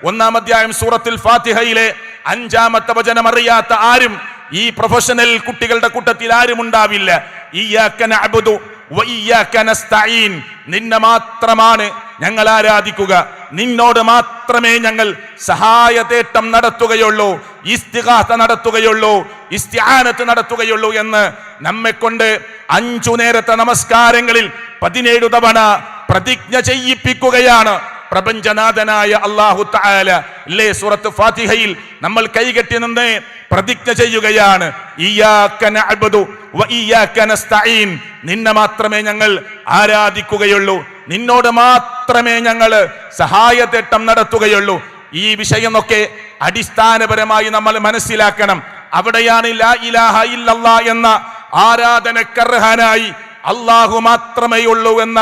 ഒന്നാം അധ്യായം സൂറത്തുൽ ഫാത്തിഹയിലെ 5-ാമത്തെ വചനം അറിയാത്ത ആരും ഈ പ്രൊഫഷണൽ കുട്ടികളുടെ കൂട്ടത്തിൽ ആരും ഉണ്ടാവില്ല. ഇയ്യാക നഅ്ബുദു വ ഇയ്യാക നസ്തഈൻ, നിന്നെ മാത്രമാണ് ഞങ്ങൾ ആരാധിക്കുക, നിന്നോട് മാത്രമേ ഞങ്ങൾ സഹായതേട്ടം നടത്തുകയുള്ളൂ, ഇസ്തിഗാസ നടത്തുകയുള്ളൂ, ഇസ്തിആനത്ത് നടത്തുകയുള്ളൂ എന്ന് നമ്മെ കൊണ്ട് 5 നേരത്തെ നമസ്കാരങ്ങളിൽ 17 തവണ പ്രതിജ്ഞ ചെയ്യിപ്പിക്കുകയാണ് പ്രപഞ്ചനാഥനായ അല്ലാഹു തആല. അല്ലേ, സൂറത്ത് ഫാത്തിഹയിൽ നമ്മൾ കൈകെട്ടി നിന്ന് പ്രതിജ്ഞ ചെയ്യുകയാണ്, ഇയ്യാക നഅ്ബുദു വ ഇയ്യാക നസ്തഈൻ, നിന്നെ മാത്രമേ ഞങ്ങൾ ആരാധിക്കുകയുള്ളൂ, നിന്നോട് മാത്രമേ ഞങ്ങൾ സഹായതേട്ടം നടത്തുകയുള്ളൂ. ഈ വിഷയമൊക്കെ അടിസ്ഥാനപരമായി നമ്മൾ മനസ്സിലാക്കണം. അവിടെയാണ് ലാ ഇലാഹ ഇല്ലല്ലാഹ് എന്ന ആരാധനക്കർഹനായി അല്ലാഹു മാത്രമേ ഉള്ളൂ എന്ന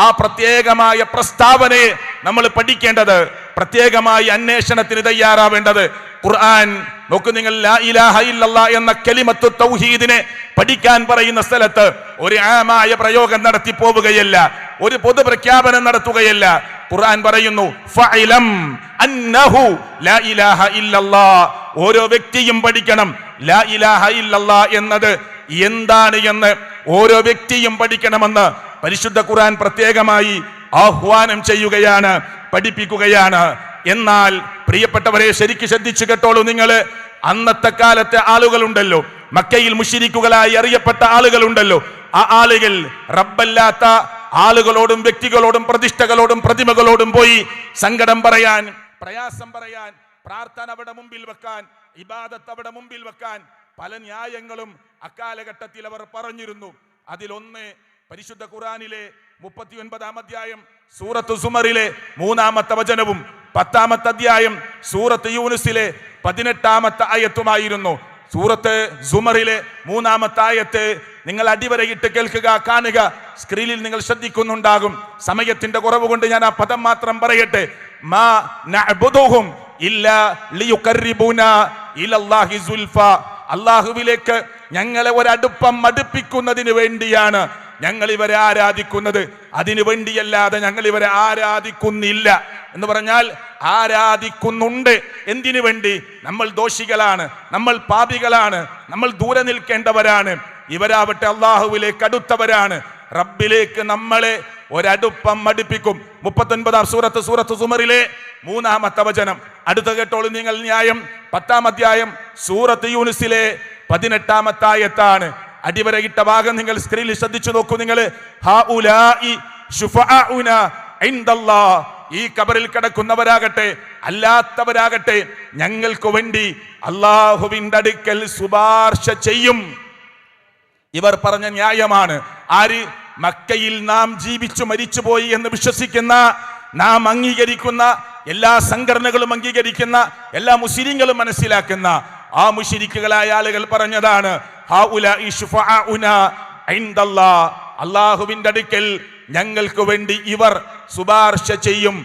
ആ പ്രത്യേകമായ പ്രസ്താവനയെ നമ്മൾ പഠിക്കേണ്ടത്, പ്രത്യേകമായി അന്വേഷണത്തിന് തയ്യാറാവേണ്ടത്. ഖുർആൻ നോക്കൂ നിങ്ങൾ, ലാ ഇലാഹ ഇല്ലല്ലാഹ് എന്ന കലിമത്തു തൗഹീദിനെ പഠിക്കാൻ പറയുന്ന സ്ഥലത്ത് ഒരു ആമായ പ്രയോഗം നടത്തി പോവുകയല്ല, ഒരു പൊതു പ്രഖ്യാപനം നടത്തുകയല്ല. ഖുർആൻ പറയുന്നു, ഫഇലം അന്നഹു ലാ ഇലാഹ ഇല്ലല്ലാഹ്. ഓരോ വ്യക്തിയും പഠിക്കണം ലാ ഇലാഹ ഇല്ലല്ലാഹ് എന്നത് എന്താണ് എന്ന് ഓരോ വ്യക്തിയും പഠിക്കണമെന്ന് പരിശുദ്ധ ഖുർആൻ പ്രത്യേകമായി ആഹ്വാനം ചെയ്യുകയാണ്, പഠിപ്പിക്കുകയാണ്. എന്നാൽ പ്രിയപ്പെട്ടവരെ, ശരിക്ക് ശ്രദ്ധിച്ചു കേട്ടോളൂ നിങ്ങൾ. അന്നത്തെ കാലത്തെ ആളുകളുണ്ടല്ലോ, മക്കയിൽ മുശ്രിക്കുകളായി അറിയപ്പെട്ട ആളുകളുണ്ടല്ലോ, ആ ആളുകൾ റബ്ബല്ലാത്ത ആളുകളോടും വ്യക്തികളോടും പ്രതിഷ്ഠകളോടും പ്രതിമകളോടും പോയി സങ്കടം പറയാൻ, പ്രയാസം പറയാൻ, പ്രാർത്ഥന അവിടെ മുമ്പിൽ വെക്കാൻ, ഇബാദത്ത് അവിടെ മുമ്പിൽ വെക്കാൻ പല ന്യായങ്ങളും അക്കാലഘട്ടത്തിൽ അവർ പറഞ്ഞിരുന്നു. അതിലൊന്ന് പരിശുദ്ധ ഖുർആനിലെ 39-ാം അധ്യായം സൂറത്ത് സുമറിലെ 3-ാമത്തെ വചനവും 10-ാമത്തെ അധ്യായം സൂറത്ത് യൂനുസിലെ 18-ാമത്തെ ആയത്തുമായിരുന്നു. സൂറത്ത് സുമറിലെ 3-ാമത്തെ ആയത്ത് നിങ്ങൾ അടിവരയിട്ട് കേൾക്കുക, കാണുക. സ്ക്രീനിൽ നിങ്ങൾ ശ്രദ്ധിക്കുന്നുണ്ടാകും. സമയത്തിന്റെ കുറവ് കൊണ്ട് ഞാൻ ആ പദം മാത്രം പറയട്ടെ. മാ നഅ്ബുദുഹും ഇല്ലാ ലിയുഖർരിബൂനാ ഇലല്ലാഹി സുൽഫ. അല്ലാഹുവിലേക്ക് ഞങ്ങളെ ഒരടുപ്പം അടുപ്പിക്കുന്നതിന് വേണ്ടിയാണ് ഞങ്ങൾ ഇവരെ ആരാധിക്കുന്നത്, അതിനു വേണ്ടിയല്ലാതെ ഞങ്ങൾ ഇവരെ ആരാധിക്കുന്നില്ല. എന്ന് പറഞ്ഞാൽ ആരാധിക്കുന്നുണ്ട്. എന്തിനു വേണ്ടി? നമ്മൾ ദോഷികളാണ്, നമ്മൾ പാപികളാണ്, നമ്മൾ ദൂരെ നിൽക്കേണ്ടവരാണ്. ഇവരാവട്ടെ അള്ളാഹുവിലേക്ക് അടുത്തവരാണ്. റബ്ബിലേക്ക് നമ്മളെ ഒരടുപ്പം അടുപ്പിക്കും. 39-ാം സൂറത്ത് സുമറിലെ 3-ാമത്തെ വചനം. അടുത്ത കേട്ടോളൂ നിങ്ങൾ ന്യായം. 10-ാം അധ്യായം സൂറത്ത് യൂനുസിലെ 18-ാമത്തെ ആയത്താണ്. അടിവരയിട്ട ഭാഗം നിങ്ങൾ സ്ക്രീനിൽ ശ്രദ്ധിച്ചു നോക്കൂ നിങ്ങൾ. ഹൗലാഇ ശുഫാഉനാ ഇൻദല്ലാഹ്, ഈ ഖബറിൽ കിടക്കുന്നവരാകട്ടെ അല്ലാത്തവരാകട്ടെ ഞങ്ങൾക്ക് വേണ്ടി അല്ലാഹുവിന്റെ അടുക്കൽ ശുപാർശ ചെയ്യും. ഇവർ പറഞ്ഞ ന്യായമാണ്. ആര്? മക്കയിൽ നാം ജീവിച്ചു മരിച്ചുപോയി എന്ന് വിശ്വസിക്കുന്ന, നാം അംഗീകരിക്കുന്ന, എല്ലാ സംഘടനകളും അംഗീകരിക്കുന്ന, എല്ലാ മുസ്ലിങ്ങളും മനസ്സിലാക്കുന്ന ആ മുശ്രിക്കുകളായ ആളുകൾ പറഞ്ഞതാണ്, ഹൗലാഇ ശുഫാഉനാ ഇൻദല്ലാഹ്, അല്ലാഹുവിന്റെ അടുക്കൽ ഞങ്ങൾക്ക് വേണ്ടി ഇവർ ശുപാർശ ചെയ്യും.